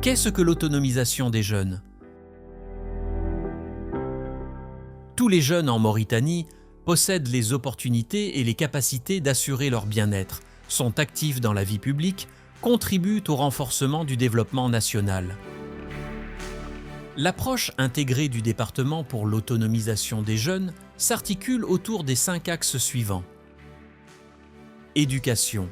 Qu'est-ce que l'autonomisation des jeunes? Tous les jeunes en Mauritanie possèdent les opportunités et les capacités d'assurer leur bien-être, sont actifs dans la vie publique, contribuent au renforcement du développement national. L'approche intégrée du département pour l'autonomisation des jeunes s'articule autour des 5 axes suivants. Éducation.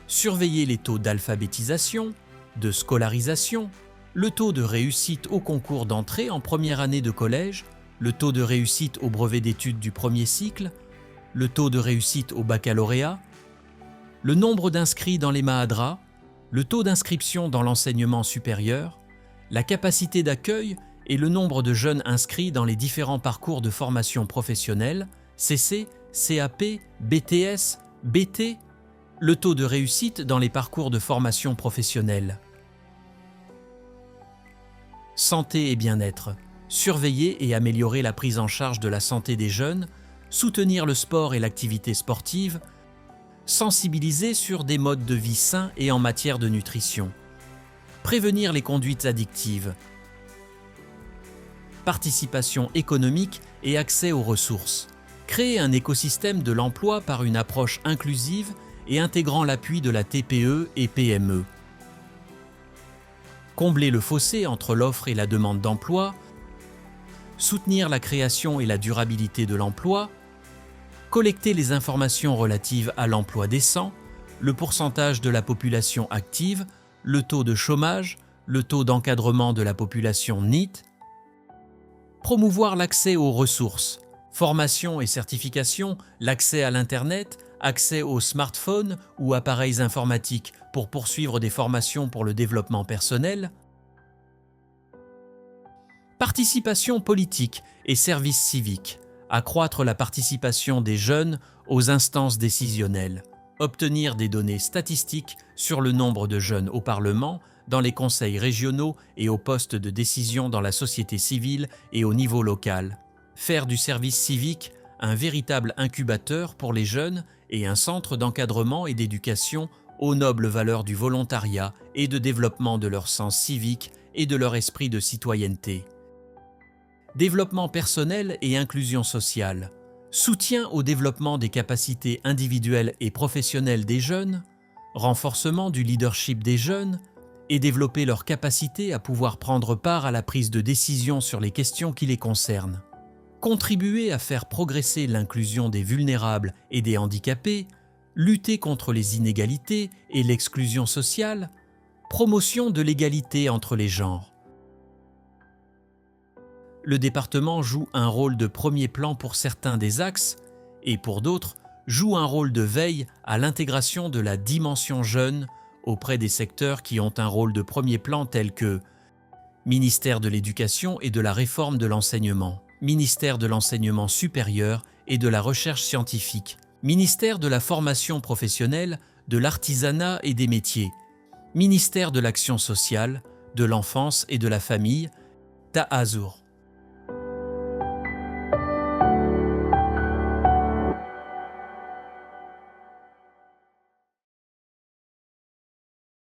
Surveiller les taux d'alphabétisation, de scolarisation, le taux de réussite au concours d'entrée en première année de collège, le taux de réussite au brevet d'études du premier cycle, le taux de réussite au baccalauréat, le nombre d'inscrits dans les mahadras, le taux d'inscription dans l'enseignement supérieur, la capacité d'accueil et le nombre de jeunes inscrits dans les différents parcours de formation professionnelle, CC, CAP, BTS, BT, le taux de réussite dans les parcours de formation professionnelle. Santé et bien-être. Surveiller et améliorer la prise en charge de la santé des jeunes, soutenir le sport et l'activité sportive, sensibiliser sur des modes de vie sains et en matière de nutrition. Prévenir les conduites addictives. Participation économique et accès aux ressources. Créer un écosystème de l'emploi par une approche inclusive et intégrant l'appui de la TPE et PME. Combler le fossé entre l'offre et la demande d'emploi, soutenir la création et la durabilité de l'emploi, collecter les informations relatives à l'emploi décent, le pourcentage de la population active, le taux de chômage, le taux d'encadrement de la population NEET, promouvoir l'accès aux ressources, formation et certification, l'accès à l'Internet, accès aux smartphones ou appareils informatiques pour poursuivre des formations pour le développement personnel, participation politique et service civique, accroître la participation des jeunes aux instances décisionnelles, obtenir des données statistiques sur le nombre de jeunes au Parlement, dans les conseils régionaux et aux postes de décision dans la société civile et au niveau local, faire du service civique un véritable incubateur pour les jeunes et un centre d'encadrement et d'éducation aux nobles valeurs du volontariat et de développement de leur sens civique et de leur esprit de citoyenneté. Développement personnel et inclusion sociale, soutien au développement des capacités individuelles et professionnelles des jeunes, renforcement du leadership des jeunes et développer leur capacité à pouvoir prendre part à la prise de décision sur les questions qui les concernent. Contribuer à faire progresser l'inclusion des vulnérables et des handicapés, lutter contre les inégalités et l'exclusion sociale, promotion de l'égalité entre les genres. Le département joue un rôle de premier plan pour certains des axes et pour d'autres joue un rôle de veille à l'intégration de la dimension jeune auprès des secteurs qui ont un rôle de premier plan tels que ministère de l'Éducation et de la Réforme de l'Enseignement, ministère de l'Enseignement supérieur et de la Recherche scientifique, ministère de la Formation professionnelle, de l'Artisanat et des métiers, ministère de l'Action sociale, de l'Enfance et de la Famille, TAAZUR.